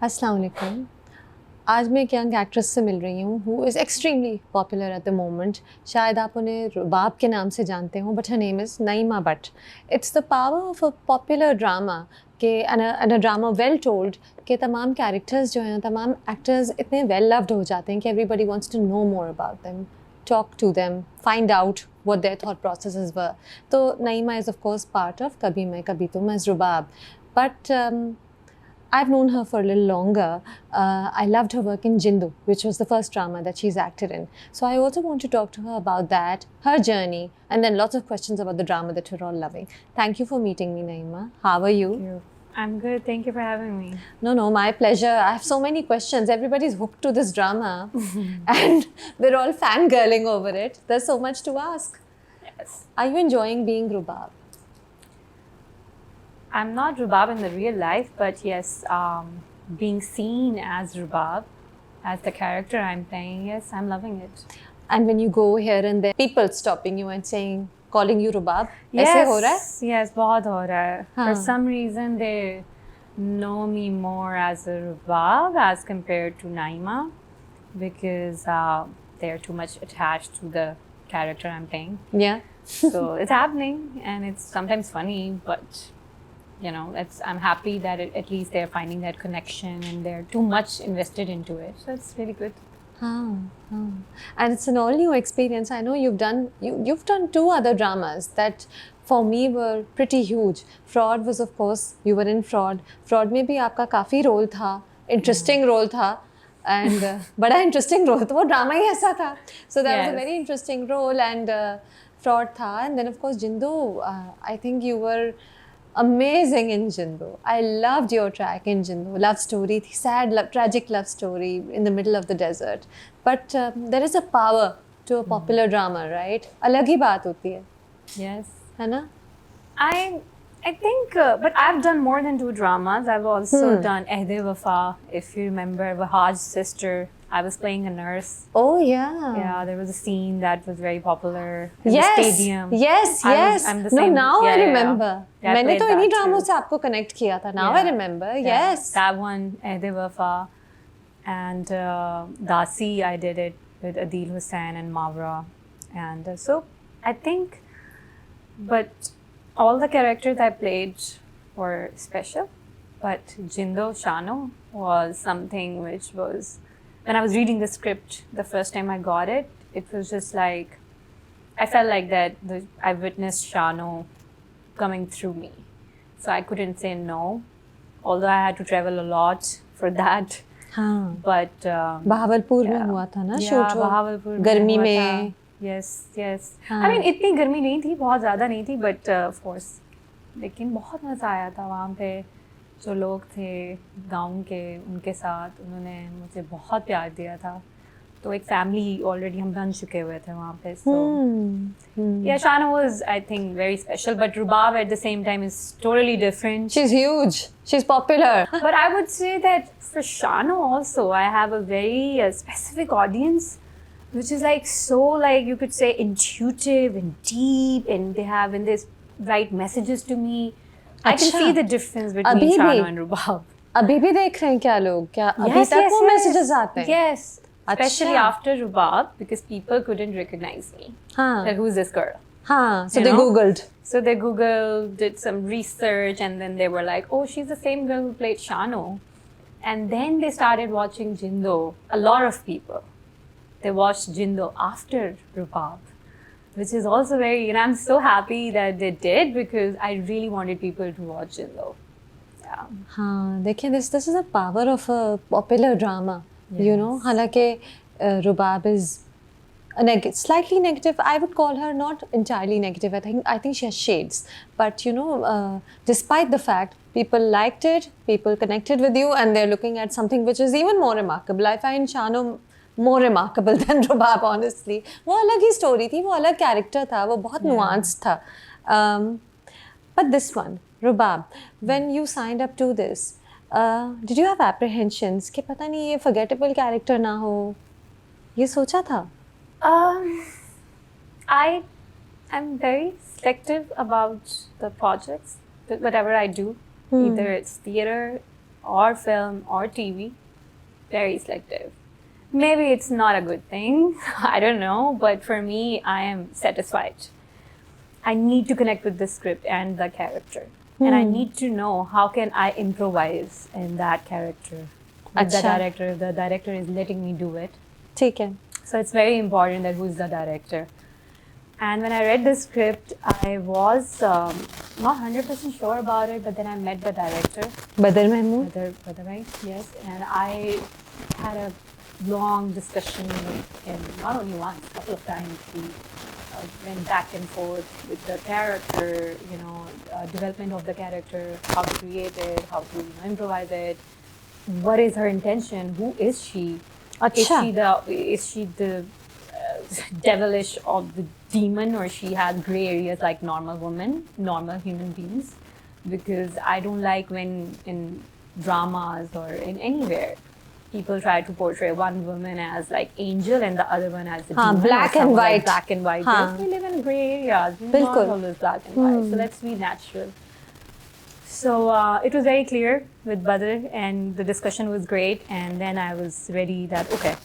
अस्सलाम वालेकुम। आज मैं एक यंग एक्ट्रेस से मिल रही हूँ who is extremely popular at the moment. शायद आप उन्हें रुबाब के नाम से जानते हो, but her name is Naeema Butt. It's the power of a popular drama के and a drama well told के तमाम कैरेक्टर्स जो हैं, तमाम एक्टर्स इतने वेल लव्ड हो जाते हैं कि everybody wants to know more about them, talk to them, find out what their thought processes were. So Naeema is of course part of Kabhi Main Kabhi Tum as Rubab, but I've known her for a little longer. I loved her work in Jindu, which was the first drama that she's acted in. So I also want to talk to her about that, her journey, and then lots of questions about the drama that we're all loving. Thank you for meeting me, Naeema. How are you? Thank you. I'm good. Thank you for having me. No, my pleasure. I have so many questions. Everybody's hooked to this drama and we're all fangirling over it. There's so much to ask. Yes. Are you enjoying being Rubab? I'm not Rubab in the real life, but yes, being seen as Rubab, as the character I'm playing, yes, I'm loving it. And when you go here and there, people stopping you and saying, calling you Rubab, ऐसे हो रहा है? Yes, बहुत हो रहा है. हाँ. For some reason, they know me more as a Rubab as compared to Naeema, because they're too much attached to the character I'm playing. Yeah. So it's happening, and it's sometimes funny, but you know, I'm happy that at least they're finding that connection and they're too much invested into it. So it's really good. And it's an all new experience. I know you've done two other dramas that for me were pretty huge. Fraud was, of course, you were in Fraud. Fraud में भी आपका काफ़ी role था, interesting role था, and बड़ा interesting role था, वो drama ही ऐसा था. So that was a very interesting role, and Fraud था, and then of course Jindu. I think you were amazing in Jindu. I loved your track in Jindu. Love story थी, sad, tragic love story in the middle of the desert. But there is a power to a popular drama, right? अलग ही बात होती है. Yes. है ना? I think, but I've done more than 2 dramas. I've also done Ehde Wafa, if you remember, Wahaj's sister. I was playing a nurse. Oh yeah. Yeah, there was a scene that was very popular in the stadium. Yes. I'm the same. Now I remember. Yeah, मैंने तो इन्हीं ड्रामों too. से आपको connect किया था. Now I remember. Yeah, Yes. that one, Ehde Wafa, and Dasi. I did it with Adil Hussain and Mawra, and so I think, but all the characters I played were special. But Jindo Shano was something which was, when I was reading the script the first time I got it, it was just like, I felt like that I witnessed Shano coming through me. So I couldn't say no, although I had to travel a lot for that. हाँ. But Bahawalpur में हुआ था ना shoot? Yeah, Bahawalpur गर्मी में. Yes. I mean, इतनी गर्मी नहीं थी, बहुत ज़्यादा नहीं थी, but of course, लेकिन बहुत मज़ा आया था वहाँ पे. जो लोग थे गाँव के, उनके साथ उन्होंने मुझे बहुत प्यार दिया था. तो एक फैमिली ऑलरेडी हम बन चुके हुए थे वहाँ पे. So yeah, Shana was, I think, very special, but Rubab at the same time is totally different. She's huge. She's popular. But I would say that for Shana also, I have a very specific audience, which is like so, like you could say, intuitive and deep, and they write messages to me. I can see the difference between Shana and Rubab. अभी भी देख रहे हैं क्या लोग? क्या अभी तक वो messages आते हैं? Yes. Especially after Rubab, because people couldn't recognize me. Like, who's this girl? So they Googled. So they Googled, did some research, and then they were like, oh, she's the same girl who played Shano. And then they started watching Jindo. A lot of people. They watched Jindo after Rubab, which is also very, and I'm so happy that they did, because I really wanted people to watch Jindo. Yeah. हाँ, देखिए, this is the power of a popular drama. Yes. You know, हालांकि Rubab is slightly negative. I would call her not entirely negative. I think she has shades. But you know, despite the fact people liked it, people connected with you, and they're looking at something which is even more remarkable. I find Shano more remarkable than Rubab, honestly. वो अलग ही story थी, वो अलग character था, वो बहुत nuanced था. But this one, Rubab, when you signed up to this, did you have apprehensions कि पता नहीं ये forgettable character ना हो? ये सोचा था? I'm very selective about the projects, whatever I do. Either it's theater, or film or TV. Very selective. Maybe it's not a good thing. I don't know. But for me, I am satisfied. I need to connect with the script and the character. And I need to know how can I improvise in that character. With the director, if the director is letting me do it. ठीक है. So it's very important that who's the director. And when I read the script, I was not 100% sure about it, but then I met the director. Badr Mahmood? Badr, right? Yes. And I had a long discussion with him, not only once, a couple of times. We went back and forth with the character, development of the character, how to create it, how to improvise it. What is her intention? Who is she? Is she the devilish or the demon, or she has gray areas like normal women, normal human beings? Because I don't like when in dramas or in anywhere people try to portray one woman as like angel and the other one as the demon. Black and white. Like black and white. Yes, we live in gray areas. Not always black and white. So let's be natural. So it was very clear with Badr, and the discussion was great. And then I was ready that, okay,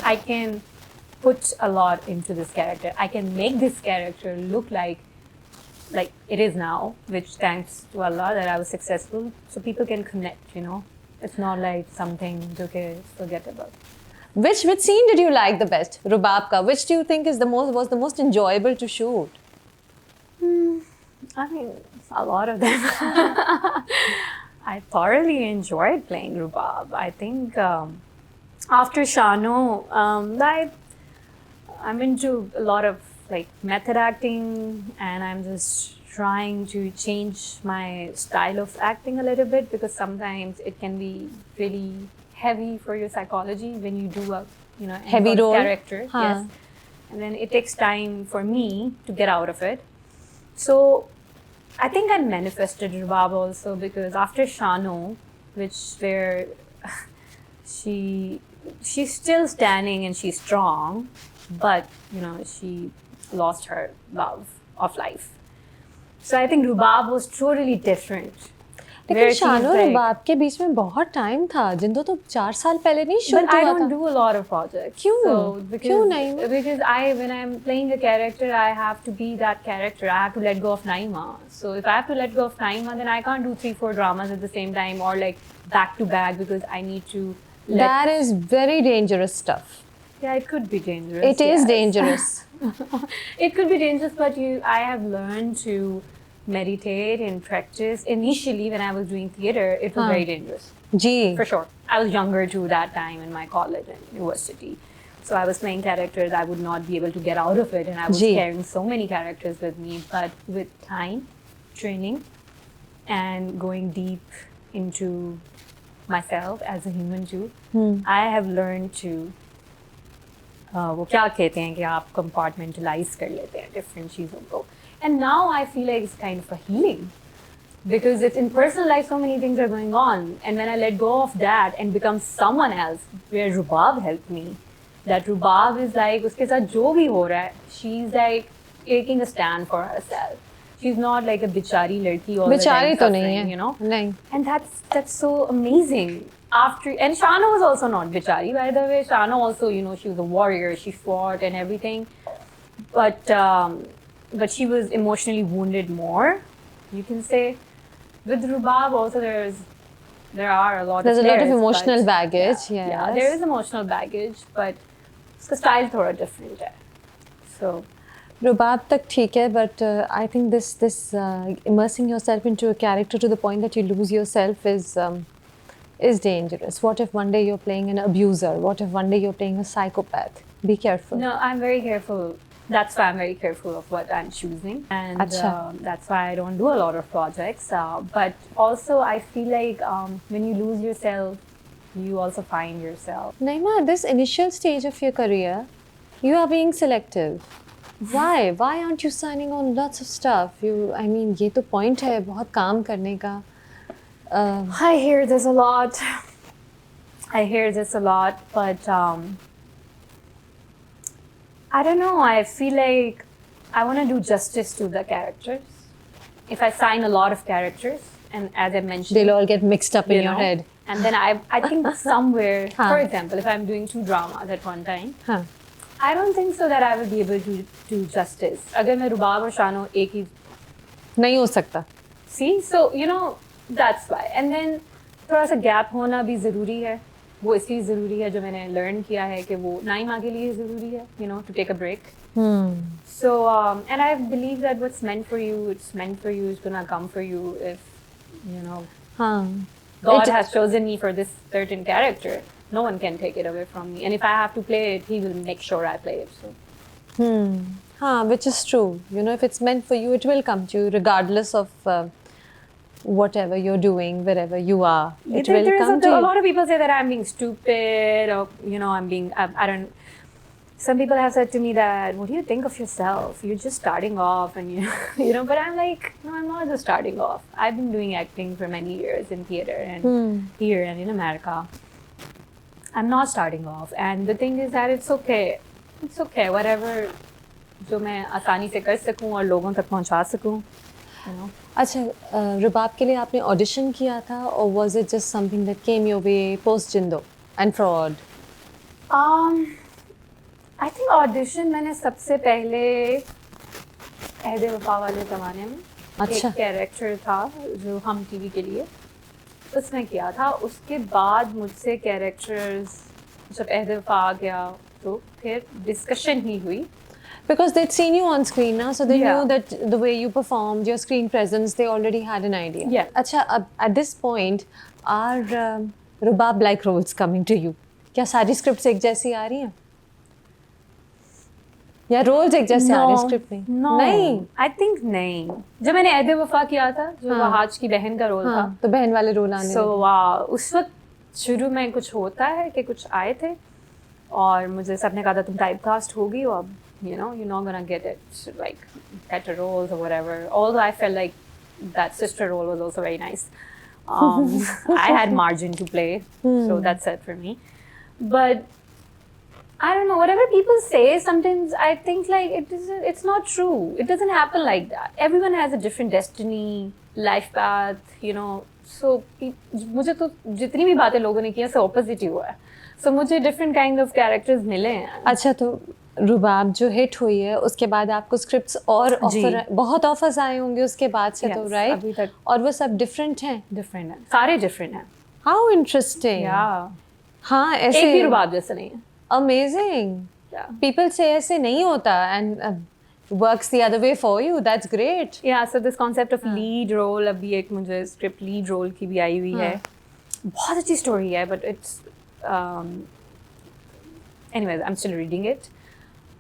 I can put a lot into this character. I can make this character look like it is now, which thanks to Allah that I was successful. So people can connect, It's not like something okay, forgettable. Which scene did you like the best? Rubab ka. Which do you think was the most enjoyable to shoot? I mean, a lot of them. I thoroughly enjoyed playing Rubab. I think after Shano, I'm into a lot of like method acting, and I'm just trying to change my style of acting a little bit, because sometimes it can be really heavy for your psychology when you do a heavy role character. Yes, and then it takes time for me to get out of it. So I think I manifested Rubab also, because after Shano, where she's still standing and she's strong, but she lost her love of life. So I think Rubab was totally different. लेकिन शानो और रुबाब के बीच में बहुत time था, जिंदो तो 4 साल पहले नहीं शूट हुआ था. But I don't do a lot of projects. क्यों नहीं? Because when I'm playing a character, I have to be that character. I have to let go of Naeema. So if I have to let go of Naeema, then I can't do 3-4 dramas at the same time, or like back to back, because I need to. That is very dangerous stuff. Yeah, it could be dangerous. It is dangerous. It could be dangerous, but I have learned to meditate and practice. Initially, when I was doing theater, it was very dangerous. Gee. For sure. I was younger too that time in my college and university. So I was playing characters I would not be able to get out of it, and I was carrying so many characters with me. But with time, training, and going deep into myself as a human too, I have learned to वो क्या कहते हैं कि आप compartmentalize कर लेते हैं different चीज़ों को. And now I feel like it's kind of a healing, because it's in personal life, so many things are going on. And when I let go of that and become someone else, where Rubab helped me, that Rubab is like, उसके साथ जो भी हो रहा है, she's like taking a stand for herself. She's not like a बिचारी लड़की all the time suffering, नहीं. And that's so amazing. And Shano was also not bichari, by the way. Shano also, she was a warrior. She fought and everything. But she was emotionally wounded more, you can say. With Rubab also there are a lot There's of a lot of emotional baggage. Yeah, there is emotional baggage, but the style thoda different hai. So Rubab tak theek hai, but I think this immersing yourself into a character to the point that you lose yourself is dangerous. What if one day you're playing an abuser? What if one day you're playing a psychopath? Be careful. No, I'm very careful. That's why I'm very careful of what I'm choosing. And that's why I don't do a lot of projects. But also I feel like when you lose yourself, you also find yourself. Naeema, at this initial stage of your career, you are being selective. Why? Why aren't you signing on lots of stuff? ये तो point है बहुत काम करने का. I hear this a lot. But I don't know. I feel like I want to do justice to the characters. If I sign a lot of characters, and as I mentioned, they'll all get mixed up in your head. And then I think somewhere, हाँ. for example, if I'm doing 2 dramas at one time, हाँ. I don't think so that I will be able to do justice. अगर मैं रुबाब और शानो एक ही नहीं हो सकता. See, so you know that's why. And then थोड़ा सा गैप होना भी ज़रूरी है. वो इसलिए ज़रूरी है जो मैंने लर्न किया है कि वो नाइमा के लिए ज़रूरी है, you know, to take a break. So and I believe that what's meant for you, it's meant for you. It's gonna come for you if you know. God has chosen me for this certain character. No one can take it away from me. And if I have to play it, He will make sure I play it. So. Which is true. You know, if it's meant for you, it will come to you, regardless of whatever you're doing, wherever you are. It will come to you. A lot of people say that I'm being stupid, or you know, I'm being. I don't. Some people have said to me that, what do you think of yourself? You're just starting off, and you know. But I'm like, no, I'm not just starting off. I've been doing acting for many years in theater and here and in America. I'm not starting off, and the thing is that it's okay. It's okay. Whatever, जो मैं आसानी से कर सकूं और लोगों तक पहुंचा सकूं. You know. अच्छा, रुबाब के लिए आपने ऑडिशन किया था, or was it just something that came your way post जिंदो and fraud? I think audition मैंने सबसे पहले अहदे वफा वाले ज़माने में एक कैरेक्टर था जो हम टीवी के लिए उसमें किया था. उसके बाद मुझसे कैरेक्टर्स जब अहदे वफा आ गया तो फिर डिस्कशन ही हुई. Because they'd seen you on screen now, so they knew that the way you performed, your screen presence, they already had an idea. Yeah. अच्छा, अब at this point, are Rubab-like roles coming to you? क्या सारी scripts एक जैसी आ रही हैं? या roles एक जैसे आ रहे हैं script में? नहीं. I think नहीं. जब मैंने अहदे वफा किया था, जो वहाज की बहन का रोल था, तो बहन वाले रोल आने लगे. उस वक्त शुरू में कुछ होता है कि कुछ आए थे और मुझे सबने कहा था तुम typecast होगी और अब you know, you're not gonna get it like better roles or whatever. Although I felt like that sister role was also very nice. I had margin to play, so that's it for me. But I don't know, whatever people say, sometimes I think like it's not true. It doesn't happen like that. Everyone has a different destiny, life path, you know. So मुझे तो जितनी भी बातें लोगों ने किया, सब opposite ही हुआ है. So मुझे different kind of characters मिले हैं. अच्छा, तो रुबाब जो हिट हुई है उसके बाद आपको स्क्रिप्ट्स और ऑफर बहुत ऑफर्स आए होंगे उसके बाद से. तो राइट, अभी तक. और वो सब डिफरेंट हैं. डिफरेंट हैं, सारे डिफरेंट हैं. How interesting. हाँ, ऐसे एक भी रुबाब जैसा नहीं है. अमेजिंग. पीपल से ऐसे नहीं होता and works the other way for you. That's great. Yeah, so this concept of lead role, अभी एक मुझे स्क्रिप्ट लीड रोल की भी आई हुई है. बहुत अच्छी स्टोरी है, but it's anyways, I'm still reading it.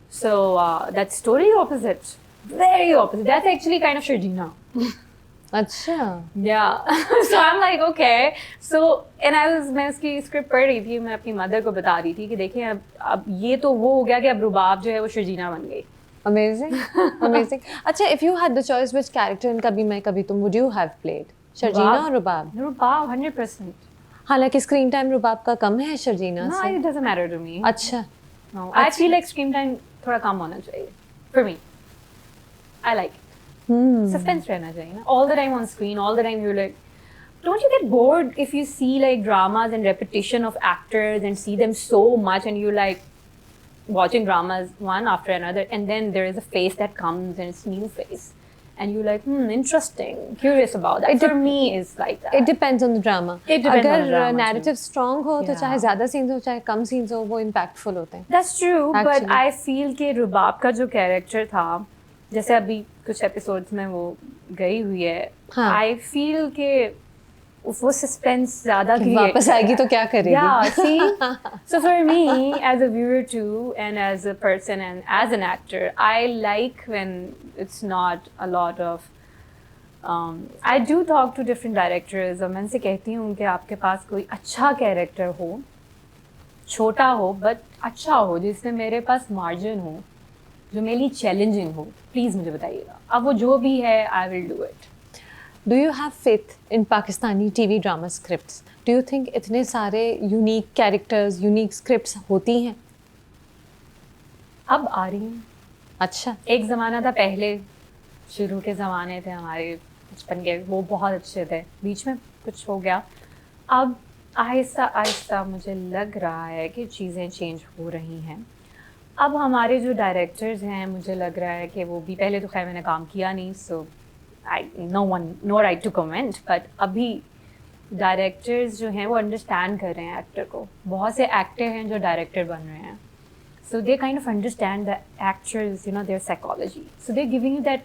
So that's totally opposite, very opposite. That's actually kind of Shirjina. अच्छा. Yeah. So I'm like, okay. So and मैं उसकी स्क्रिप्ट पढ़ रही थी, मैं अपनी मदर को बता रही थी कि देखिए अब ये तो वो हो गया कि अब रुबाब जो है वो शिर्जीना बन गई. Amazing, amazing. अच्छा, if you had the choice, which character in कभी मैं कभी तुम would you have played? शिर्जीना और रुबाब? रुबाब 100%. हालांकि स्क्रीन टाइम रुबाब का कम है शिर्जीना से. No, it doesn't matter to me. अच्छा. No, I feel like screen time थोड़ा कम होना चाहिए. For me, I like it. Suspense रहना चाहिए ना. All the time on screen, all the time you're like, don't you get bored if you see like dramas and repetition of actors and see them so much and you're like watching dramas one after another and then there is a face that comes and it's new face and you're like, interesting, curious about that. For me, it's like that. It depends on the drama. It depends on the drama. अगर narrative strong हो तो चाहे ज़्यादा scenes हो चाहे कम scenes हो वो impactful होते हैं. That's true, but I feel कि रुबाब का जो character था, जैसे अभी कुछ episodes में वो गई हुई है, I feel कि वो suspense ज़्यादा वापस आएगी तो क्या करेगी? Yeah, see? So for me, as a viewer too, and as a person and as an actor, I like when it's not a lot of I do talk to different directors और मैं उनसे कहती हूँ कि आपके पास कोई अच्छा character हो, छोटा हो बट अच्छा हो, जिसमें मेरे पास मार्जिन हो, जो मेरे लिए चैलेंजिंग हो, प्लीज़ मुझे बताइएगा. अब वो जो भी है, I will do it. Do you have faith in Pakistani TV drama scripts? Do you think इतने सारे unique characters, unique scripts होती हैं? अब आ रही हैं. अच्छा. एक ज़माना था पहले, शुरू के ज़माने थे हमारे बचपन के, वो बहुत अच्छे थे. बीच में कुछ हो गया. अब आहिस्ता आहिस्ता मुझे लग रहा है कि चीज़ें चेंज हो रही हैं। अब हमारे जो डायरेक्टर्स हैं, मुझे लग रहा है कि वो भी, पहले तो खैर मैंने काम किया नहीं, so I no right to comment, but अभी डायरेक्टर्स जो हैं वो अंडरस्टैंड कर रहे हैं एक्टर को। बहुत से एक्टर हैं जो डायरेक्टर बन रहे हैं, so they kind of understand the actors, their psychology, so they're giving you that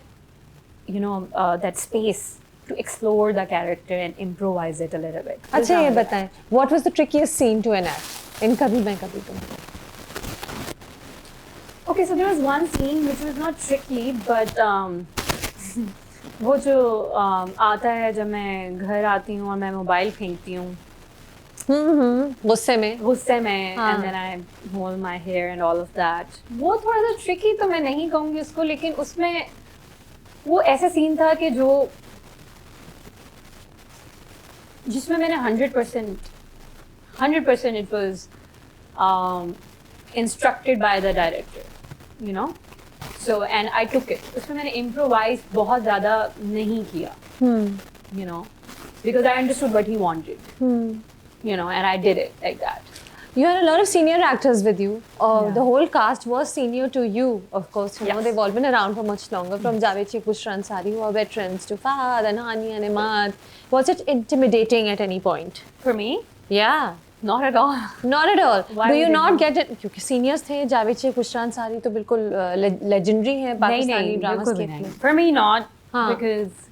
that space to explore the character and improvise it a little bit. अच्छा, ये बताएं, what was the trickiest scene to enact in Kabhi Main Kabhi Tum? Okay, so there was one scene which was not tricky, but वो जो आता है जब मैं घर आती हूँ और मैं मोबाइल फेंकती हूँ गुस्से में and then I hold my hair and all of that, वो थोड़ा सा tricky तो मैं नहीं कहूँगी उसको, लेकिन उसमें वो ऐसा सीन था कि जिसमें मैंने 100% it was instructed by the director, so and I took it. उसमें मैंने improvise बहुत ज़्यादा नहीं किया, because I understood what he wanted, and I did it like that. You had a lot of senior actors with you. The whole cast was senior to you, of course. Yes. They've all been around for much longer. From Javed Bushra Ansari, who are veterans, to Fahad and Hani and Imad. Was it intimidating at any point? For me? Yeah. Not at all. Not at all. Why Do you would not it get it? क्योंकि seniors थे, जावेद बुशरा अंसारी तो बिल्कुल legendary हैं Pakistani dramas के लिए. For me, not. Because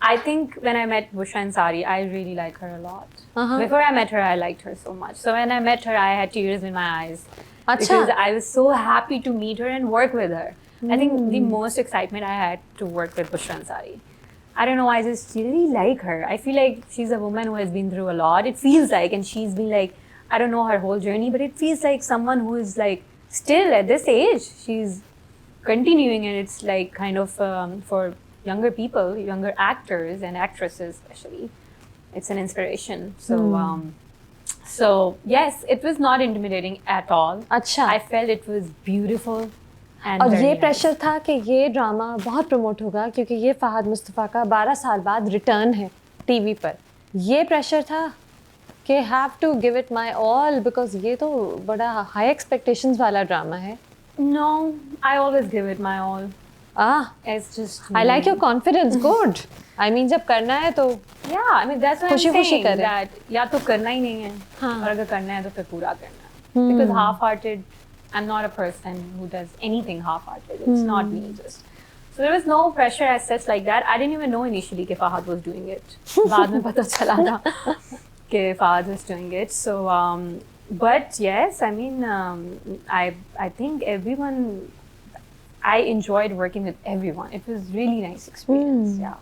I think when I met Bushra Ansari, I really like her a lot. Before I met her, I liked her so much. So when I met her, I had tears in my eyes. Because I was so happy to meet her and work with her. I think the most excitement I had to work with Bushra Ansari. I don't know, I just really like her. I feel like she's a woman who has been through a lot. It feels like, and she's been like, I don't know her whole journey, but it feels like someone who is like still at this age, she's continuing, and it's like kind of for younger people, younger actors and actresses especially, it's an inspiration. So so yes, it was not intimidating at all. अच्छा. I felt it was beautiful. और ये प्रेशर था कि ये drama बहुत promote होगा क्योंकि ये फहद मुस्तफ़ा का 12 साल बाद रिटर्न है टीवी पर. ये प्रेशर था कि have to give it my all because ये तो बड़ा हाई एक्सपेक्टेशंस वाला ड्रामा है. No, I always give it my all. It's just I like your confidence. Good. I mean जब करना है तो yeah, I mean that's what I'm saying, खुशी करें. that या तो करना ही नहीं है, और अगर करना है तो फिर पूरा करना है. Because half-hearted, I'm not a person who does anything half-hearted. It's not me, just. So there was no pressure as such like that. I didn't even know initially कि Fahad was doing it. बाद में पता चला था कि Fahad was doing it. So but yes, I mean I think everyone, I enjoyed working with everyone. It was really nice experience. Yeah.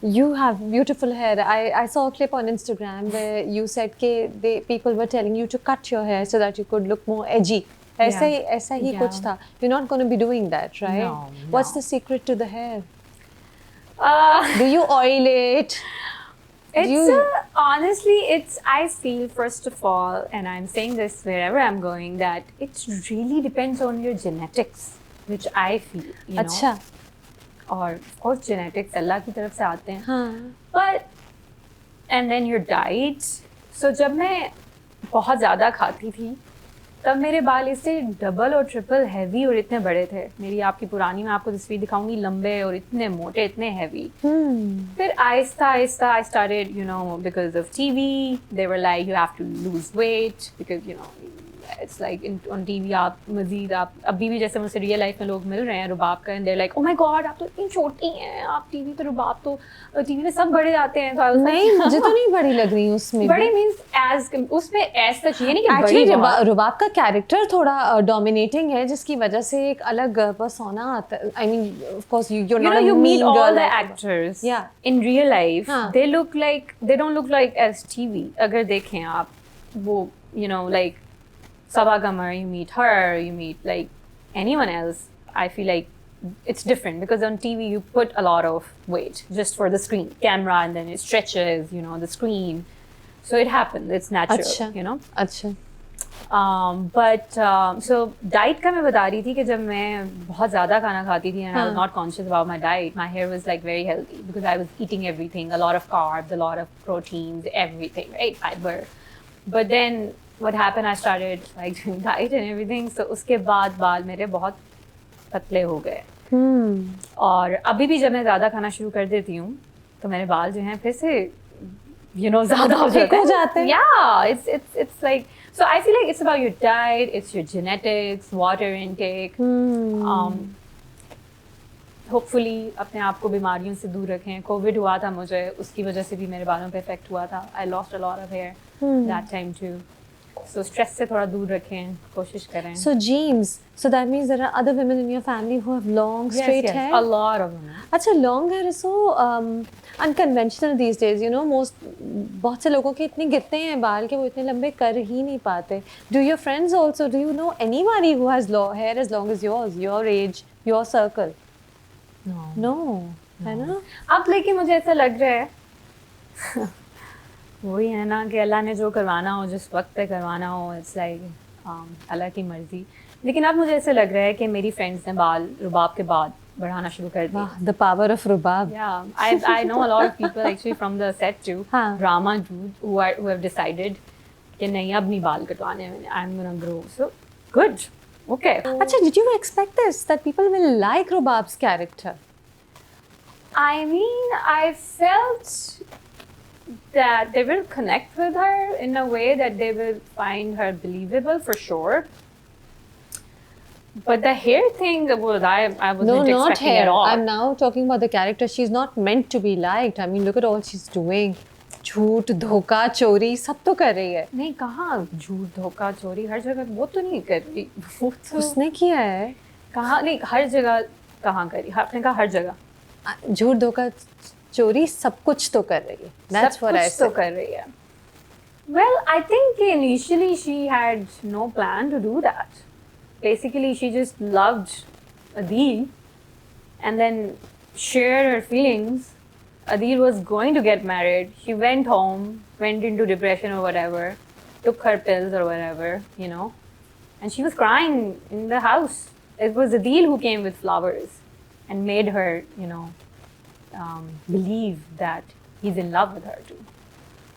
You have beautiful hair. I saw a clip on Instagram where you said that people were telling you to cut your hair so that you could look more edgy. ऐसा ही कुछ था. You're not going to be doing that, right? No. What's the secret to the hair? Do you oil it? Honestly, I feel, first of all, and I'm saying this wherever I'm going, that it really depends on your genetics, which I feel, अच्छा. और of course genetics अल्लाह की तरफ से आते हैं. But and then your diet. So जब मैं बहुत ज़्यादा खाती थी तब मेरे बाल इससे डबल और ट्रिपल हैवी और इतने बड़े थे. मेरी आपकी पुरानी, मैं आपको तस्वीर दिखाऊंगी, लंबे और इतने मोटे, इतने हैवी. फिर Aahista Aahista I started, because of TV, they were like, you have to lose weight because it's like on TV आप मज़ीद, आप अभी भी जैसे मुझसे रियल लाइफ में लोग मिल रहे हैं रुबाब का, and they're like, oh my god, आप तो इतनी छोटी हैं, आप टीवी पे रुबाब तो टीवी में सब बड़े जाते हैं. तो नहीं, मुझे तो नहीं बड़ी लग रही उसमें. बड़ी मीन्स एज उसमें ऐसा सच ये नहीं कि बड़ी. रुबाब का कैरेक्टर थोड़ा डोमिनेटिंग है जिसकी वजह से एक अलग पर्सोना आता है. I mean, of course you're not a you mean meet all girl. the actors. Yeah. In real life, they don't look like as TV. अगर देखें आप वो, like Sabah Qamar, you meet her, you meet like anyone else, I feel like it's different because on TV you put a lot of weight just for the screen, camera, and then it stretches, the screen. So it happens, it's natural, अच्छा. But so diet का मैं बता रही थी कि जब मैं बहुत ज़्यादा खाना खाती थी and I was not conscious about my diet, my hair was like very healthy because I was eating everything, a lot of carbs, a lot of proteins, everything, right? Fiber. But then what happened, I started like doing diet and everything. So उसके बाद बाल मेरे बहुत पतले हो गए. और अभी भी जब मैं ज़्यादा खाना शुरू कर देती हूँ तो मेरे बाल जो हैं फिर से ज़्यादा हो जाते हैं. Yeah, it's like, so I feel like it's about your diet, it's your genetics, water intake. Hopefully अपने आप को बीमारियों से दूर रखें. कोविड हुआ था मुझे, उसकी वजह से भी मेरे बालों पे इफेक्ट हुआ था. I lost a lot of hair that time too. So stress से थोड़ा दूर रखें, कोशिश करें. So genes. So that means there are other women in your family who have long, straight hair? Yes, a lot of women. अच्छा, long hair is so unconventional these days, you know. बहुत से लोगों के इतने गिरते हैं बाल कि वो इतने लंबे कर ही नहीं पाते. Do your friends also, do you know anybody who has hair as long as yours, your age, your circle? No. है ना? अब लेकिन मुझे ऐसा लग रहा है वही है ना कि अल्लाह ने जो करवाना हो, जिस वक्त पे करवाना हो, इट्स लाइक अल्लाह की मर्जी. लेकिन अब मुझे ऐसा लग रहा है कि मेरी फ्रेंड्स ने बाल रुबाब के बाद बढ़ाना शुरू कर दिया. The power of Rubab. Yeah, I know a lot of people actually from the set too, drama dude who have decided कि नहीं अब नहीं बाल कटवाने हैं, I'm gonna grow. So good, okay. अच्छा, did you expect this, that people will like Rubab's character? I mean, I felt that they will connect with her in a way that they will find her believable for sure. But the hair thing, I wasn't expecting at all. I'm now talking about the character. She's not meant to be liked. I mean, look at all she's doing. झूठ, धोखा, चोरी सब तो कर रही है. नहीं, कहाँ झूठ, धोखा, चोरी हर जगह वो तो नहीं कर रही. वो तो उसने किया है. कहाँ नहीं, हर जगह कहाँ करी? आपने कहा हर जगह. झूठ, धोखा, चोरी सब कुछ तो कर रही है. That's what I said. तो कर रही है. Well, I think initially she had no plan to do that. Basically, she just loved Adil and then shared her feelings. Adil was going to get married. She went home, went into depression or whatever, took her pills or whatever, you know, and she was crying in the house. It was Adil who came with flowers and made her, you know, believe that he's in love with her too.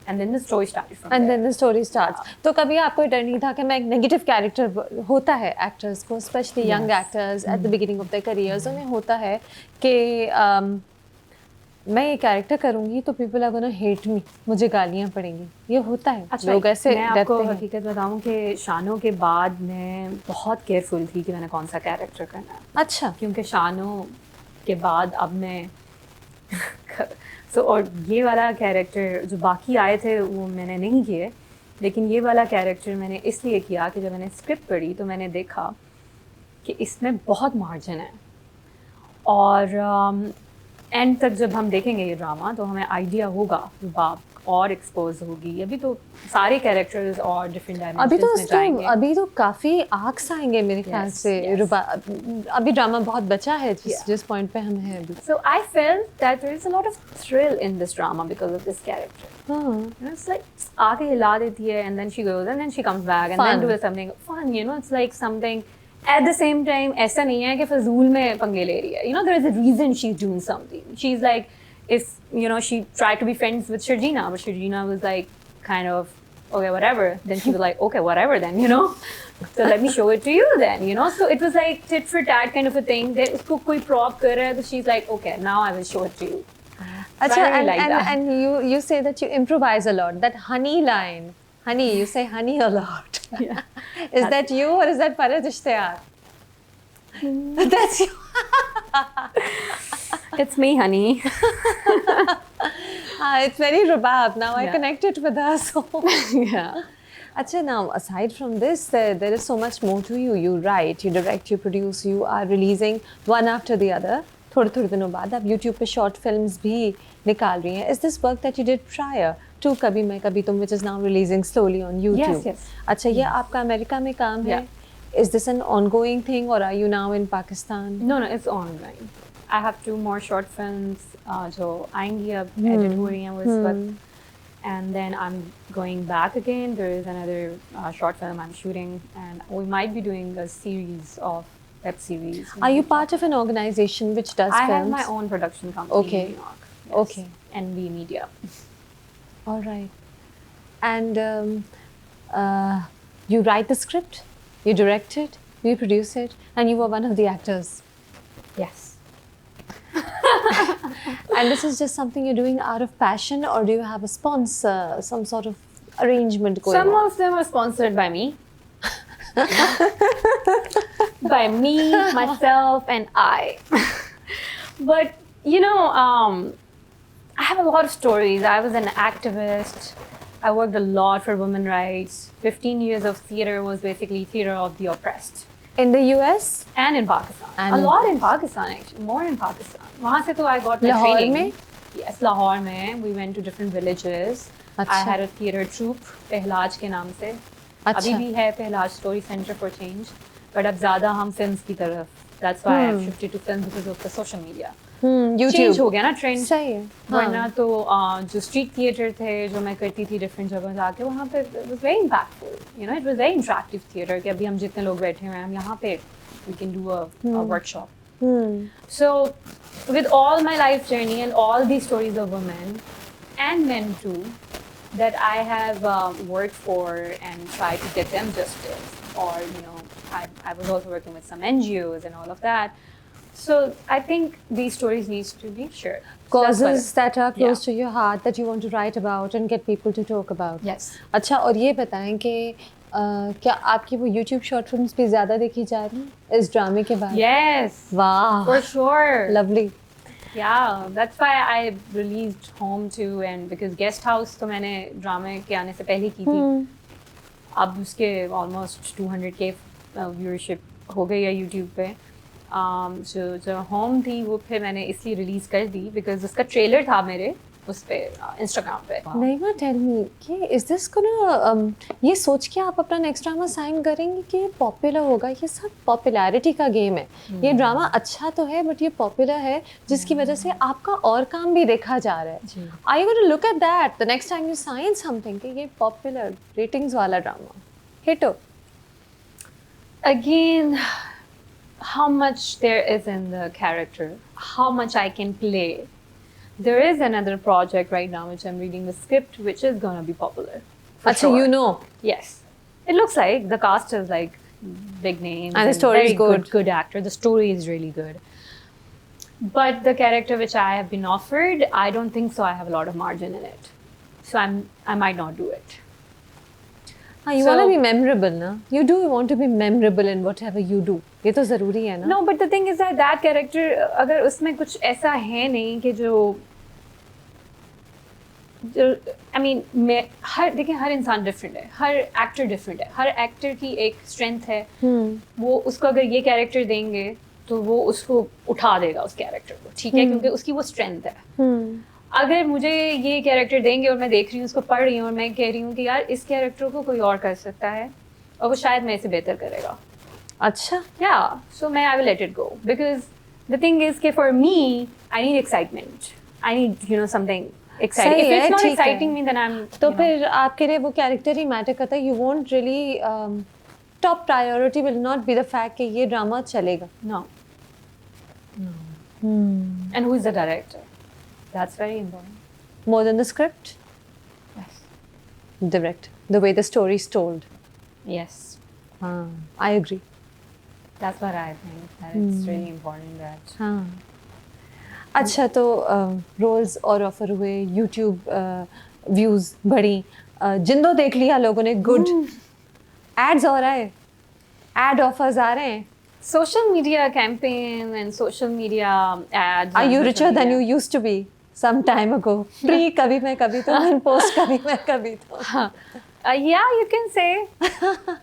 And then the story started from there. And then the story starts. तो कभी आपको डर नहीं था कि मैं एक negative character होता है एक्टर्स को, specially young actors at the beginning of their careers, उन्हें होता है कि मैं ये कैरेक्टर करूँगी तो people are gonna hate me, मुझे गालियाँ पड़ेंगी. ये होता है. अच्छा, लोग ऐसे मैं आपको हकीकत बताऊँ कि शानो के बाद मैं बहुत केयरफुल थी कि मैंने कौन सा कैरेक्टर करना है. अच्छा. क्योंकि शानो के बाद अब मैं और ये वाला कैरेक्टर जो बाकी आए थे वो मैंने नहीं किए, लेकिन ये वाला कैरेक्टर मैंने इसलिए किया कि जब मैंने स्क्रिप्ट पढ़ी तो मैंने देखा कि इसमें बहुत मार्जिन है. और एंड तक जब हम देखेंगे ये ड्रामा तो हमें आइडिया होगा रुबाब और एक्सपोज होगी. अभी तो सारे कैरेक्टर्स और डिफरेंट डायमेंशंस में जाएंगे. अभी तो काफ़ी आर्क्स आएंगे मेरे ख्याल से. अभी ड्रामा बहुत बचा है जिस पॉइंट पे हम हैं अभी. So I felt that there is a lot of thrill in this drama because of this character. And it's like आके हिला देती है and then she goes and then she comes back and then do something fun, you know. It's like something at the same time ऐसा नहीं है कि फजूल में पंगे ले रही है. You know, there is a reason she's doing something. She's like, if you know, she tried to be friends with Sharjina, but Sharjina was like kind of okay, whatever. Then she was like, okay, whatever then, you know. So let me show it to you then, you know. So it was like tit for tat kind of a thing. Then usko koi prop kar raha hai, so she's like, okay, now I will show it to you. Achha, and you say that you improvise a lot. That honey line, honey, you say honey a lot. Yeah. Is that you or is that Faraj Ishtiyar? That's you. It's me, honey. It's very Rubab. Now I connected with her. So yeah. Achha, now aside from this, there is so much more to you. You write, you direct, you produce, you are releasing one after the other. थोड़े दिनों बाद आप YouTube पे short films भी निकाल रही हैं. Is this work that you did prior to Kabhi Main Kabhi Tum, which is now releasing slowly on YouTube? Yes. अच्छा, ये आपका अमेरिका में काम है? Is this an ongoing thing or are you now in Pakistan? No, it's ongoing. I have 2 more short films जो आएंगी अब edit हो रही हैं वो इस वक्त. and then I'm going back again. There is another short film I'm shooting, and we might be doing a series of web series. Are you part of an organization which does I films? have my own production company Okay. in New York. Yes. Okay. NB Media. All right. And you write the script, you direct it, you produce it, and you were one of the actors. Yes. And this is just something you're doing out of passion, or do you have a sponsor, some sort of arrangement going Some on? of them are sponsored by me. By me, myself, and I. But, you know, I have a lot of stories. I was an activist. I worked a lot for women's rights. 15 years of theater was basically theater of the oppressed. In the US? And in Pakistan. And a lot in Pakistan, actually. More in Pakistan. वहाँ से तो I got my Lahore training. में? Yes, Lahore में. We went to different villages. अच्छा. I had a theater troupe, Pahlaj के नाम से. अच्छा. अभी भी है Pahlaj Story Center for Change. But अब ज़्यादा हम films की तरफ. That's why I've shifted to films because of the social media. YouTube. Change हो गया ना trend. सही है. वरना तो जो street theater थे जो मैं करती थी different जगह जाके वहाँ पे it was very impactful. You know, it was very interactive theater कि अभी हम जितने लोग बैठे हुए हैं हम यहाँ पे we can do a workshop. So with all my life journey and all these stories of women and men too that I have worked for and tried to get them justice, or you know I was also working with some NGOs and all of that. So I think these stories needs to be shared. So that's Causes what- that are close Yeah. to your heart that you want to write about and get people to talk about. Yes. अच्छा, और ये बताएं कि क्या आपकी वो YouTube short films भी ज़्यादा देखी जा रही हैं इस ड्रामे के बाद? Yes. वाह, For sure. lovely. Yeah, that's why I released Home too, and because Guest House तो मैंने ड्रामे के आने से पहले की थी. अब उसके almost 200K viewership हो गई है YouTube पे. जो Home थी वो फिर मैंने इसलिए रिलीज कर दी because उसका ट्रेलर था मेरे उस पे Instagram पे. नईमा, टेल मी कि इज दिस गोना ये सोच के आप अपना नेक्स्ट ड्रामा साइन करेंगे कि ये पॉपुलर होगा? ये सब पॉपुलैरिटी का गेम है. ये ड्रामा अच्छा तो है बट ये पॉपुलर है जिसकी वजह से आपका और काम भी देखा जा रहा है. I you gonna look at that the next time you sign something कि ये पॉपुलर रेटिंग्स वाला ड्रामा हिट हो? Again, how much there is in the character, how much I can play. There is another project right now which I'm reading the script, which is gonna be popular. for अच्छा, sure. you know. Yes, it looks like the cast is like big names And the story is very good. good actor. The story is really good. But the character which I have been offered, I don't think so. I have a lot of margin in it, so I might not do it. हाँ, you So- want to be memorable ना? You do want to be memorable in whatever you do. ये तो ज़रूरी है ना? No, but the thing is that character अगर उसमें कुछ ऐसा है नहीं कि जो I mean मैं देखिए हर इंसान डिफरेंट है, हर एक्टर डिफरेंट है, हर एक्टर की एक स्ट्रेंथ है. वो उसको अगर ये कैरेक्टर देंगे तो वो उसको उठा देगा उस कैरेक्टर को, ठीक है, क्योंकि उसकी वो स्ट्रेंथ है. अगर मुझे ये कैरेक्टर देंगे और मैं देख रही हूँ उसको पढ़ रही हूँ और मैं कह रही हूँ कि यार इस कैरेक्टर को कोई और कर सकता है और वो शायद मेरे से बेहतर करेगा. अच्छा. Yeah, so may I will let it go because the thing is कि for me I need excitement. I need something exciting. सही If है, it's not ठीक है. exciting me then I'm तो फिर आपके लिए वो कैरेक्टर ही मैटर करता है. You won't really top priority will not be the fact कि ये ड्रामा चलेगा. no. And who is the director? That's very important. More than the script, Yes. Direct the way the story is told. Yes. हाँ, I agree. That's what I think. That it's really important that. हाँ. अच्छा, तो roles और offer हुए, YouTube views बढ़ी, जिंदो देख लिया लोगों ने, गुड. एड्स हो रहा है, एड ऑफर्स आ रहे हैं. Social media campaign and social media ads. Are on you social richer than you media. used to be some time ago? Pre Kabhi Main Kabhi Tum and post Kabhi Main Kabhi Tum. Yeah, you can say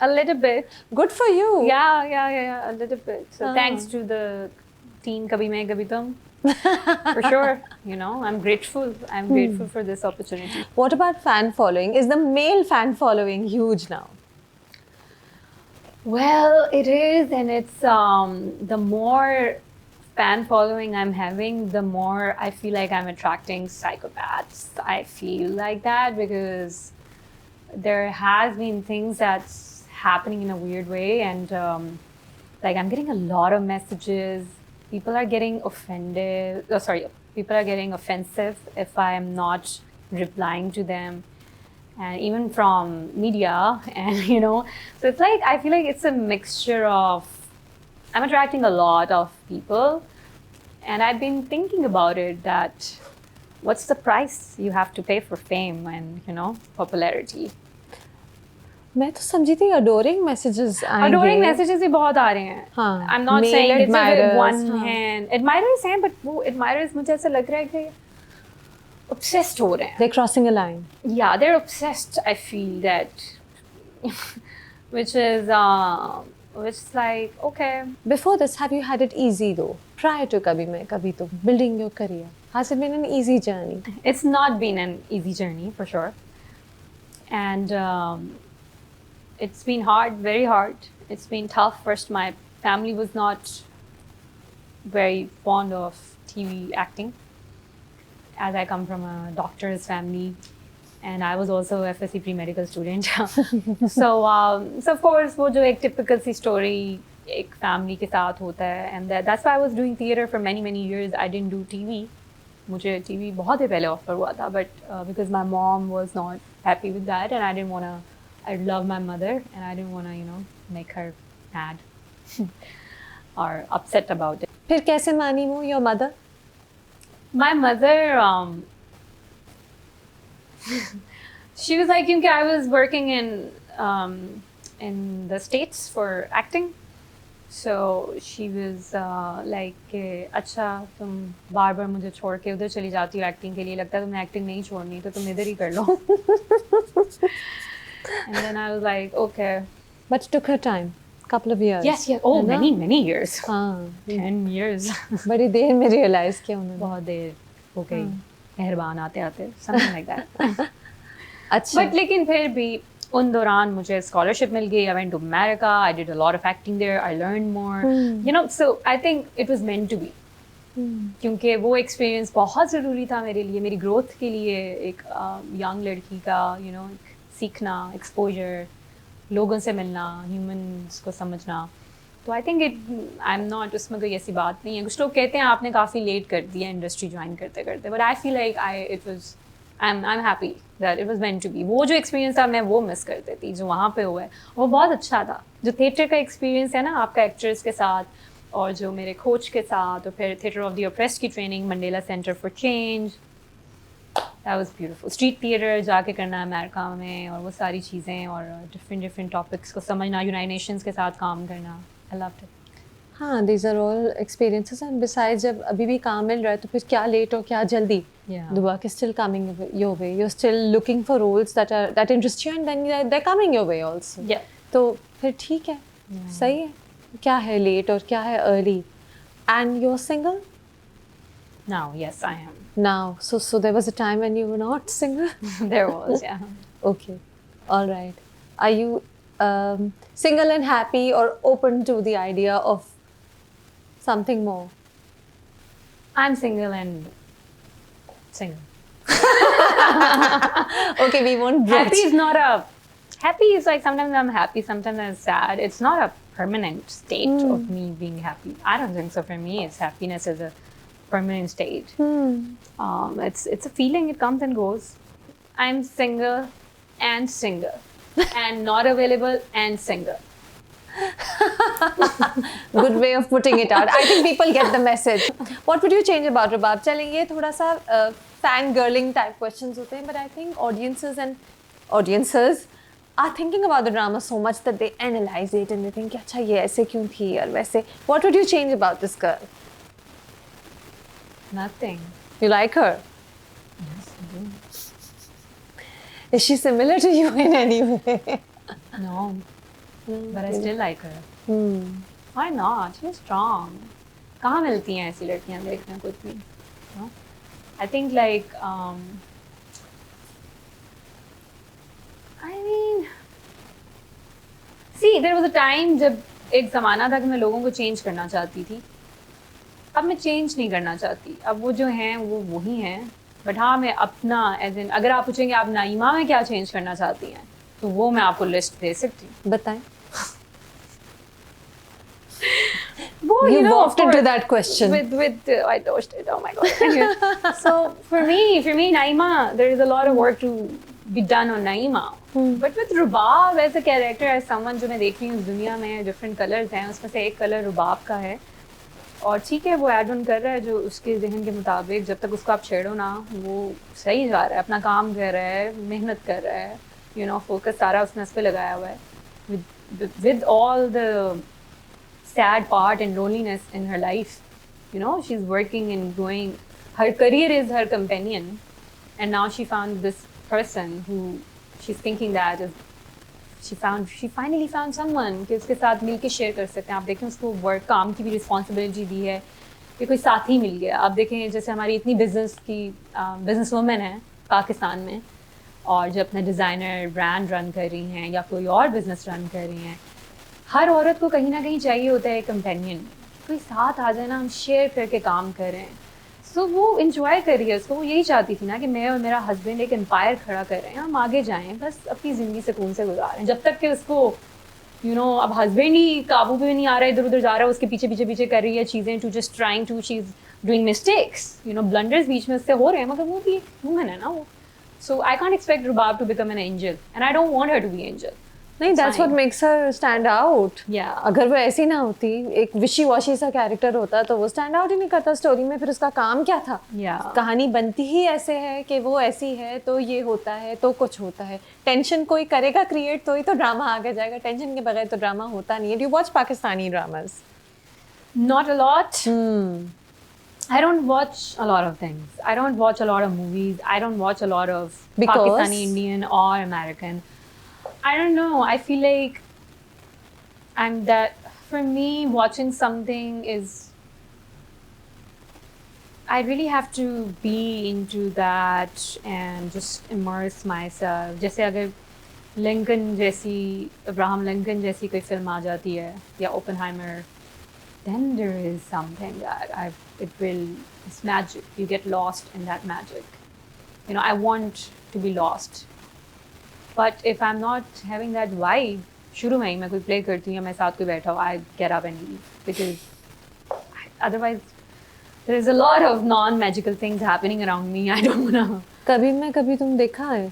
a little bit. Good for you. Yeah, a little bit. So thanks to the team Kabhi Main Kabhi Tum. For sure. I'm grateful. I'm grateful for this opportunity. What about fan following? Is the male fan following huge now? Well, it is, and it's the more fan following I'm having, the more I feel like I'm attracting psychopaths. I feel like that because there has been things that's happening in a weird way, and like I'm getting a lot of messages. People are getting offended. Oh, sorry, people are getting offensive if I am not replying to them, and even from media, and so it's like I feel like it's a mixture of. I'm attracting a lot of people, and I've been thinking about it that what's the price you have to pay for fame and popularity. मैं तो समझी थी adoring messages आएंगे. Adoring messages भी बहुत आ रहे हैं. हाँ. I'm not Male saying it's admirers, a one हाँ. hand. Admirers हैं, but वो admirers मुझे ऐसा लग रहा है कि obsessed हो रहे हैं. They're crossing a line. Yeah, they're obsessed. I feel that, which is like okay. Before this, have you had it easy though? Prior to Kabhi Main Kabhi Tum, building your career, has it been an easy journey? It's not been an easy journey for sure, and it's been hard, very hard. It's been tough. First, my family was not very fond of TV acting, as I come from a doctor's family, and I was also a FSC pre-medical student. so of course, वो जो एक typical सी story एक family के साथ होता है, and that's why I was doing theater for many years. I didn't do TV. मुझे TV बहुत ही पहले offer हुआ था, but because my mom was not happy with that, and I didn't wanna. I love my mother, and I didn't wanna make her mad or upset about it. फिर कैसे मानी वो your mother? My mother, she was like, क्योंकि I was working in the States for acting, so she was like, अच्छा तुम बार बार मुझे छोड़ के उधर चली जाती हो acting के लिए, लगता है तुम्हें acting नहीं छोड़नी तो तुम इधर ही कर लो. And then I was like, okay. But it took her time, couple of years. Yes. Oh, many years. हाँ. 10 years. बड़ी देर में realize किया उन्होंने. बहुत देर हो गई. मेहरबान आते आते, something like that. अच्छा. But लेकिन फिर भी उन दौरान मुझे scholarship मिल गई. I went to America. I did a lot of acting there. I learned more. So I think it was meant to be. क्योंकि वो experience बहुत ज़रूरी था मेरे लिए, मेरी growth के लिए, एक young लड़की का सीखना, एक्सपोजर, लोगों से मिलना, ह्यूमंस को समझना. तो I think I am not, उसमें कोई ऐसी बात नहीं है. कुछ लोग कहते हैं आपने काफ़ी लेट कर दिया इंडस्ट्री ज्वाइन करते करते, but I feel like I am happy that it was meant to be. वो जो एक्सपीरियंस था मैं वो मिस करती थी जो वहाँ पे हुआ है, वो बहुत अच्छा था. जो थिएटर का एक्सपीरियंस है ना आपका एक्टर्स के साथ, और जो मेरे कोच के साथ, और फिर थिएटर ऑफ द ऑप्रेस्ड की training Mandela centre for change, That was beautiful. Street theater जाके करना अमेरिका में, और वो सारी चीज़ें, और different topics को समझना, United Nations के साथ काम करना. I loved it. हाँ, these are all experiences, and besides जब अभी भी काम मिल रहा है तो फिर क्या लेट और क्या जल्दी. Yeah. The work is still coming your way. You're still looking for roles that interest you, and then they're coming your way also. Yeah. तो फिर ठीक है, सही है. क्या है लेट और क्या है early. And you're single? Now, yes, I am. Now, so there was a time when you were not single? There was, yeah. Okay, all right. Are you single and happy, or open to the idea of something more? I'm single and single. Okay, we won't bridge. Happy is not a... Happy is like sometimes I'm happy, sometimes I'm sad. It's not a permanent state of me being happy. I don't think so. For me, it's happiness is a permanent state. It's a feeling. It comes and goes. I'm single and not available and single. Good way of putting it out. I think people get the message. What would you change about Rubab? चलेंगे थोड़ा सा fangirling type questions होते हैं, but I think audiences are thinking about the drama so much that they analyze it and they think अच्छा ये ऐसे क्यों थी और वैसे. What would you change about this girl? Nothing. You like her? Yes, I do. Is she similar to you in any way? No. But I still like her. Why not? She's strong. कहाँ मिलती हैं ऐसी लड़कियाँ देखने को इतनी? No? I think like I mean, see, there was a time जब एक ज़माना था कि मैं लोगों को change करना चाहती थी. अब मैं चेंज नहीं करना चाहती, अब वो जो हैं वो वही हैं, बट हाँ मैं अपना एज इन, अगर आप पूछेंगे आप नाइमा में क्या चेंज करना चाहती हैं, तो वो मैं आपको लिस्ट दे सकती हूँ। बताएं। वो You know, walked of into course, that question. with I dodged it. Oh my god. Anyway, so for me, Naeema, there is a lot of work to be done on Naeema. But with Rubab as a character, as someone जो मैं देख रही हूँ इस दुनिया में different colors हैं, उसमें से एक color Rubab का है, और ठीक है वो ऐड ऑन कर रहा है जो उसके जहन के मुताबिक, जब तक उसको आप छेड़ो ना वो सही जा रहा है, अपना काम कर रहा है, मेहनत कर रहा है, you know, फोकस सारा उसने उस पर लगाया हुआ है, with all the sad part and loneliness in her life, you know, she's working and growing, her career is her companion, and now she found this person who she's thinking that is she finally found someone कि उसके साथ मिलके share कर सकते हैं। आप देखें उसको वर्क काम की भी रिस्पॉन्सिबिलिटी दी है कि कोई साथी मिल गया। आप देखें जैसे हमारी इतनी बिजनेस वूमेन है पाकिस्तान में, और जो अपना डिज़ाइनर ब्रांड रन कर रही हैं या कोई और बिजनेस रन कर रही हैं, हर औरत को कहीं ना कहीं चाहिए होता है एक कंपेनियन, कोई साथ आ जाए ना, हम शेयर करके काम करें। सो वो इंजॉय कर रही है उसको, वो यही चाहती थी ना कि मैं और मेरा हस्बैंड एक एम्पायर खड़ा कर रहे हैं, हम आगे जाएं, बस अपनी ज़िंदगी सुकून से गुजारें, जब तक कि उसको अब हस्बैंड ही काबू पे नहीं आ रहा है, इधर उधर जा रहा है, उसके पीछे पीछे पीछे कर रही है चीज़ें, to just trying to, she is doing mistakes, blunders बीच में उससे हो रहे हैं, मगर वो भी ह्यूमन है ना वो। So I can't expect Rubab to become an angel, and I don't want her to be angel. नहीं, that's what makes her stand out. Yeah. अगर वो ऐसी ना होती, एक विशी वॉशी सा कैरेक्टर होता, तो वो स्टैंड आउट ही नहीं करता स्टोरी में, फिर उसका काम क्या था? कहानी बनती ही ऐसे है कि वो ऐसी है तो ये होता है तो कुछ होता है, टेंशन कोई करेगा क्रिएट तो ही तो ड्रामा आगे जाएगा, टेंशन के बगैर तो ड्रामा होता नहीं है। Do you watch Pakistani dramas? Not a lot. I don't watch a lot of things. I don't watch a lot of movies. I don't watch a lot of Pakistani, Indian or American. I don't know. I feel like for me, watching something is, I really have to be into that and just immerse myself. जैसे अगर Abraham Lincoln जैसी कोई film आ जाती है, या Oppenheimer, then there is something that it's magic. You get lost in that magic. I want to be lost. But if I'm not having that vibe, शुरू में ही मैं कोई प्ले करती हूँ या मैं साथ कोई बैठा हूँ, I get up and leave, because otherwise there is a lot of non-magical things happening around me. I don't know. कभी मैं कभी तुम देखा है?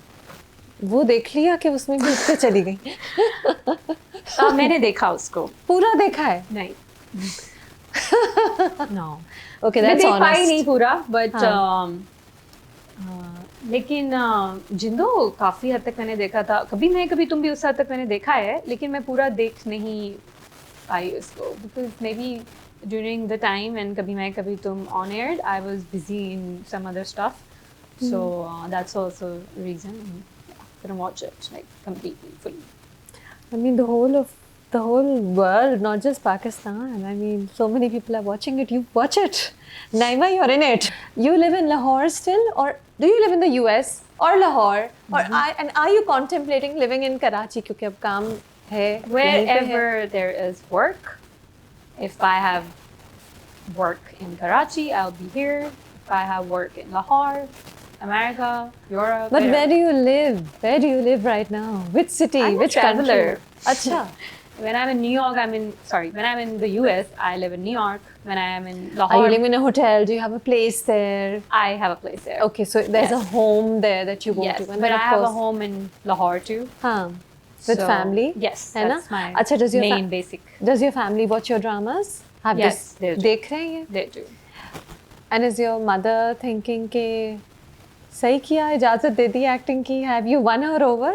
वो देख लिया कि उसमें भी उससे चली गई? मैंने देखा उसको पूरा देखा है? नहीं। No. Okay, that's honest. मैं देख पाई नहीं पूरा, but लेकिन जिंदो काफ़ी हद तक मैंने देखा था। कभी मैं कभी तुम भी उस हद तक मैंने देखा है, लेकिन मैं पूरा देख नहीं पाई उसको, because maybe during the time and कभी मैं कभी तुम on air I was busy in some other stuff, so that's also reason couldn't watch it like completely fully. I mean the whole world, not just Pakistan. I mean, so many people are watching it. You watch it. Naeema, you're in it. You live in Lahore still, or do you live in the US or Lahore? Or are you contemplating living in Karachi? क्योंकि अब काम है. Wherever there is work. If I have work in Karachi, I'll be here. If I have work in Lahore, America, Europe. But where do you live? Where do you live right now? Which city? I'm Which a traveler. country? Acha. When I'm in New York, when I'm in the US, I live in New York. When I am in Lahore. Are you living in a hotel? Do you have a place there? I have a place there. Okay, so there's a home there that you go yes, to. And but I have a home in Lahore too. With family? Yes, that's my main basic. Does your family watch your dramas? Yes, they do. देख रहे हैं? They do. And is your mother thinking के सही किया, इजाज़त दे दी acting की? Have you won her over?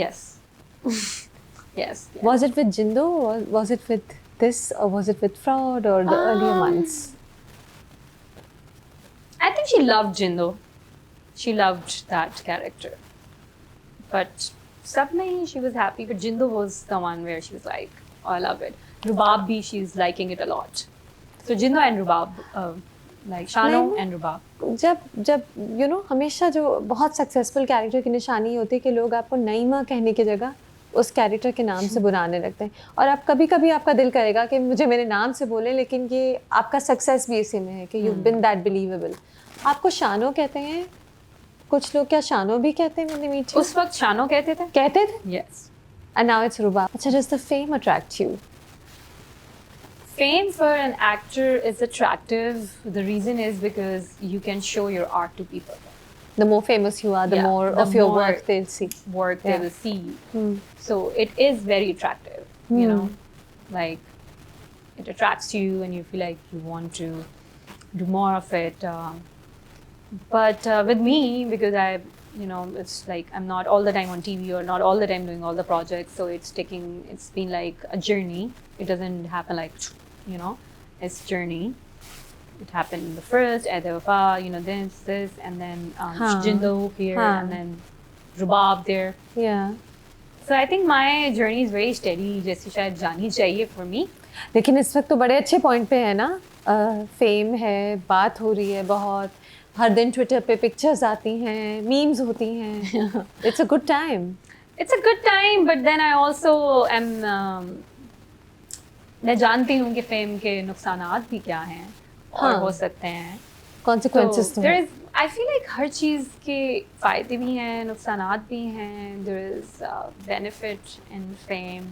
Yes. Yes. Was it with Jindo, or was it with this, or was it with Fraud, or the earlier months? I think she loved Jindo. She loved that character. But sab mein she was happy. But Jindo was the one where she was like, oh, I love it. Rubab bhi, she's liking it a lot. So Jindo and Rubab, like Shano and Rubab. जब हमेशा जो बहुत successful character की निशानी होती है कि लोग आपको नईमा कहने की जगह उस कैरेक्टर के नाम से बुलाने लगते हैं, और आप कभी कभी आपका दिल करेगा कि मुझे मेरे नाम से बोलें, लेकिन ये आपका सक्सेस भी इसी में है कि यू बिन दैट बिलीवेबल। आपको शानो कहते हैं, कुछ लोग क्या शानो भी कहते हैं? मैंने मीट उस वक्त शानो कहते थे। यस, एंड नाउ इट्स रुबाब। अच्छा, does the fame attract you? Fame for an actor is attractive. The reason is because you can show your art to people. The more famous you are, the Yeah, more the of your more work they'll see. Work they Yeah. will see. Hmm. So it is very attractive, you know, like it attracts you and you feel like you want to do more of it. But with me, because it's like I'm not all the time on TV or not all the time doing all the projects, so it's been like a journey. It doesn't happen like, it's journey. It happened in the first, Edewafa, this, and then Jindo here, and then Rubab there. Yeah. So I think my journey is very steady, जैसे शायद जानी चाहिए for me. लेकिन इस वक्त तो बड़े अच्छे पॉइंट पे है ना, फेम है, बात हो रही है बहुत, हर दिन ट्विटर पे पिक्चर्स आती हैं, मीम्स होती हैं, it's a good time. It's a good time, but then I also am मैं जानती हूँ कि फेम के नुकसानात भी क्या हैं और हो सकते हैं, कॉन्सिक्वेंसेस तो there is, I feel like हर चीज़ के फ़ायदे भी हैं, नुकसानात भी हैं. There is benefit in fame.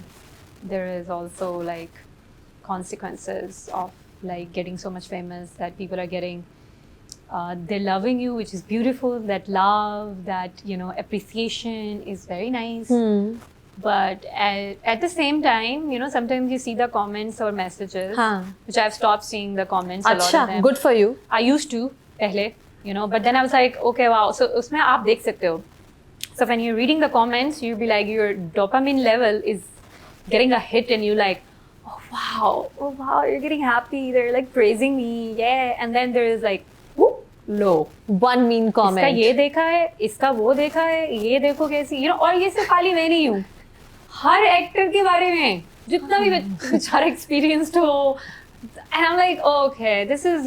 There is also like consequences of like getting so much famous that people are getting. They're loving you, which is beautiful. That love, that appreciation is very nice. But at the same time, sometimes you see the comments or messages, which I've stopped seeing the comments. A lot of them. Good for you. I used to पहले, but then I was like, okay, wow. So उसमें आप देख सकते हो. So when you're reading the comments, you'll be like, your dopamine level is getting a hit, and you're like, oh wow, you're getting happy. They're like praising me, yeah. And then there is like, whoop, low. One mean comment. इसका ये देखा है, इसका वो देखा है, ये देखो कैसी, और ये सिर्फ खाली मैं नहीं हूँ. हर एक्टर के बारे में जितना भी बेचारा एक्सपीरियंस्ड हो, and I'm like, okay, this is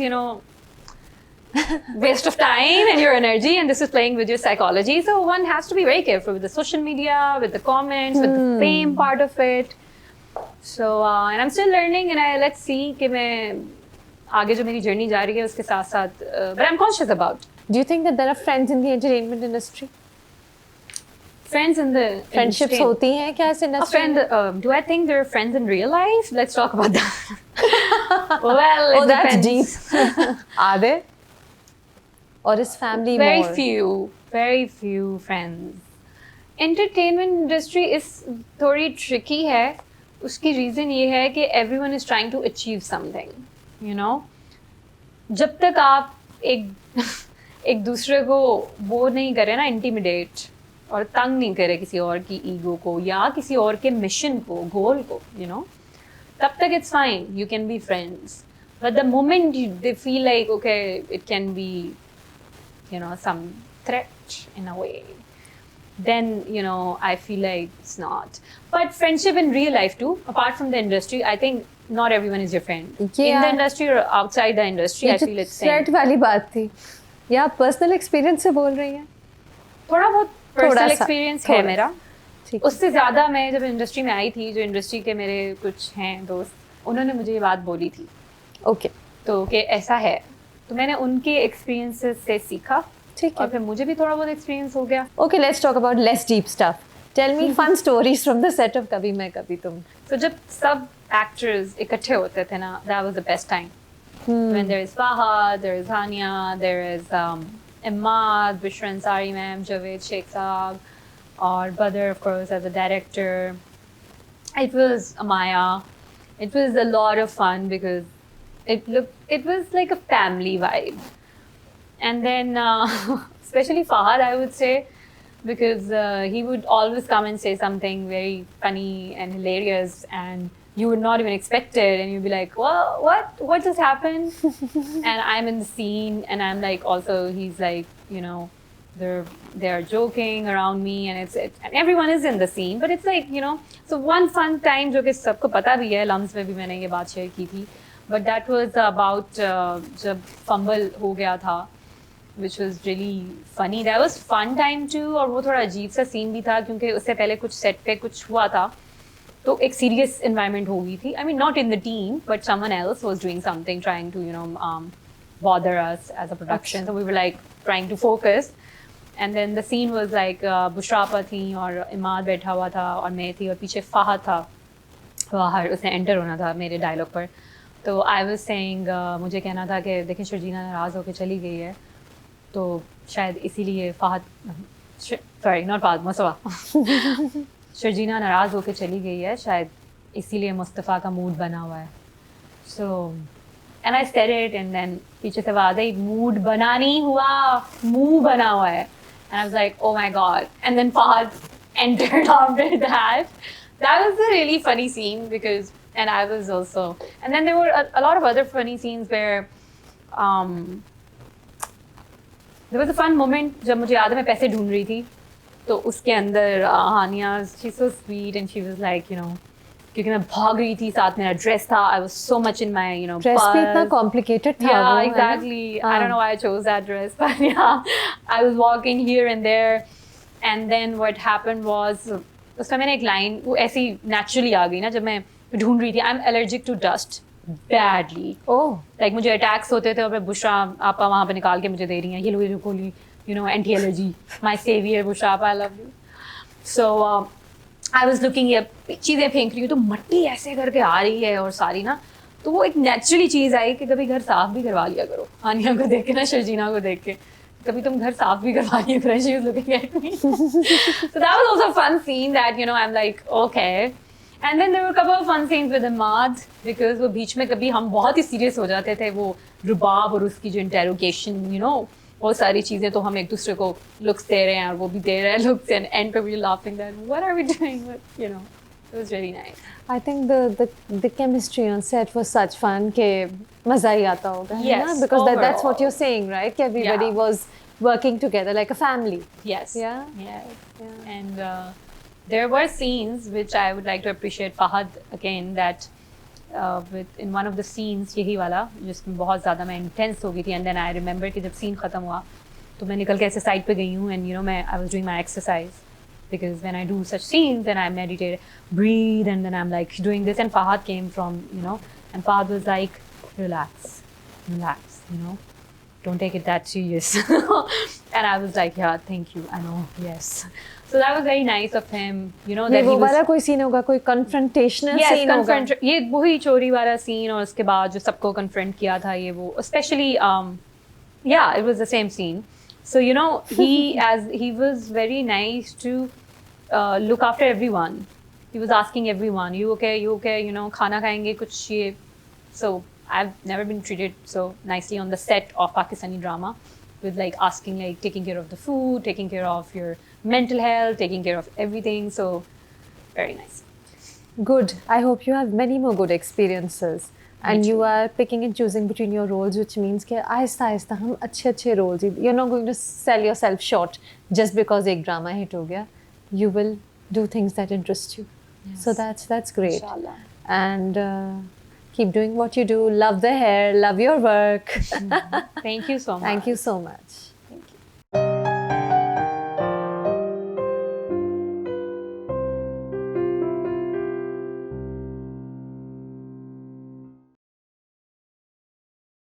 waste of time and your energy, and this is playing with your psychology. So one has to be very careful with the social media, with the comments, with the fame part of it. So and I'm still learning, and let's see कि मैं आगे जो मेरी journey जा रही है उसके साथ साथ, but I'm conscious about. Do you think that there are friends in the entertainment industry? Friends in the friendships होती हैं क्या इस industry? Do I think there are friends in real life? Let's talk about that. Well, it that's depends. deep. Are there? Or is family more? Very few friends. Entertainment industry is थोड़ी tricky है. उसकी reason ये है कि everyone is trying to achieve something. जब तक आप एक दूसरे को वो नहीं करे ना, intimidate और तंग नहीं करे किसी और की ईगो को या किसी और के मिशन को, गोल को, तब तक it's fine. You can be friends. But the moment they feel like, okay, it can be, some threat in a way, then, I feel like it's not. But friendship in real life too, apart from the industry, I think not everyone is your friend. Yeah. In the industry or outside the industry, I feel it's same. threat वाली बात थी या personal experience से बोल रही हैं? थोड़ा बहुत पर्सनल एक्सपीरियंस है मेरा. उससे ज़्यादा मैं जब इंडस्ट्री में आई थी, जो इंडस्ट्री के मेरे कुछ हैं दोस्त, उन्होंने मुझे ये बात बोली थी. ओके. तो कि ऐसा है, तो मैंने उनके एक्सपीरियंसेस से सीखा. ठीक है. और फिर मुझे भी थोड़ा बहुत एक्सपीरियंस हो गया. Okay, let's talk about less deep stuff. Tell me fun stories from the set of कभी मैं कभी तुम. तो जब सब एक्टर्स इकट्ठे होते थे ना, that was the best time. When there is Fahad, there is Hania, there is Imad, Bishra Ansari ma'am, Javed Sheikh Saab, or Badr, of course, as a director. It was Amaya. It was a lot of fun because it was like a family vibe. And then, especially Fahad, I would say, because he would always come and say something very funny and hilarious, and you would not even expect it, and you'd be like, well, what just happened? And I'm in the scene, and I'm like, also, he's like, they're joking around me, and and everyone is in the scene, but it's like, so one fun time, जो कि सबको पता भी है, lumps में भी मैंने ये बात शेयर की थी, but that was about जब fumble हो गया था, which was really funny. That was fun time too. और वो थोड़ा अजीब सा scene भी था क्योंकि उससे पहले कुछ set पे कुछ हुआ था तो एक serious environment हो गई थी. I mean not in the team but someone else was doing something trying to bother us as a production. So we were like trying to focus. And then the scene was like बुशरापा थी और इमाद बैठा हुआ था और मैं थी और पीछे फ़हद था बाहर उसने एंटर होना था मेरे डायलॉग पर तो आई वाज सेइंग मुझे कहना था कि देखें शर्जीना नाराज़ होकर चली गई है तो शायद इसीलिए फ़हद सॉरी नॉट फ़हद मुस्तफ़ा शर्जीना नाराज़ होकर चली गई है शायद इसीलिए मुस्तफ़ा का मूड बना हुआ है so and I said it and then पीछे से आवाज़ आई मूड बना नहीं हुआ मुंह बना हुआ है and I was like oh my god and then Fahad entered after that. That was a really funny scene because and I was also and then there were a lot of other funny scenes where there was a fun moment जब मुझे याद है मैं पैसे ढूंढ रही थी तो उसके अंदर हानिया she's so sweet and she was like you know क्योंकि मैं भाग रही थी साथ मेरा ड्रेस था I was so much in my dress भी इतना complicated था yeah exactly I don't know why I chose that dress but yeah I was walking here and there and then what happened was उसका मैंने एक line वो ऐसी naturally आ गई ना जब मैं ढूंढ रही थी I'm allergic to dust badly like मुझे attacks होते थे और मैं बुशरा आपा वहाँ पे निकाल के मुझे दे रही हैं ये लो गोली you know anti allergy my savior Bushra आपा I love you so I was looking ये चीज़ें फेंक रही हूँ तो मट्टी ऐसे करके आ रही है और सारी ना तो वो एक नेचुरली चीज़ आई कि कभी घर साफ भी करवा लिया करो हानिया को देख के ना शर्जीना को देख के कभी तुम घर साफ भी करवा लिया करो she was looking at me so that was also a fun scene that you know I'm like okay and then there were a couple of fun scenes with Imad because वो बीच में कभी हम बहुत ही सीरियस हो जाते थे वो रुबाब और उसकी जो इंटेरोगेशन you know बहुत सारी चीज़ें तो हम एक दूसरे को लुक्स दे रहे हैं और वो भी दे रहे हैं लुक्स एंड एंड पे we laughing that what are we doing you know it was really nice I think the chemistry on set was such fun कि मज़ा ही आता होगा है ना because that's what you're saying right कि everybody was working together like a family yes yeah and there were scenes which I would like to appreciate Fahad again that with in one of the scenes यही वाला जिसमें बहुत ज़्यादा मैं intense हो गई थी and then I remember कि जब scene ख़त्म हुआ तो मैं निकल के ऐसे side पे गई हूँ and you know मैं I was doing my exercise because when I do such scenes then I meditate breathe and then I'm like doing this and Fahad came from you know and Fahad was like relax you know don't take it that serious and I was like yeah thank you I know yes so that was very nice of him you know that वो वाला कोई scene होगा कोई confrontational scene होगा ये वही चोरी वाला सीन और उसके बाद जो सबको confront किया था ये वो especially yeah it was the same scene so you know he was very nice to look after everyone he was asking everyone you okay you know खाना खाएंगे कुछ ये so I've never been treated so nicely on the set of Pakistani drama with like asking like taking care of the food taking care of your mental health taking care of everything so very nice good I hope you have many more good experiences and you are picking and choosing between your roles which means कि आहिस्ता आहिस्ता हम अच्छे roles you're not going to sell yourself short just because एक drama hit हो गया you will do things that interest you so that's great Inshallah. and keep doing what you do love the hair love your work thank you so much thank you so much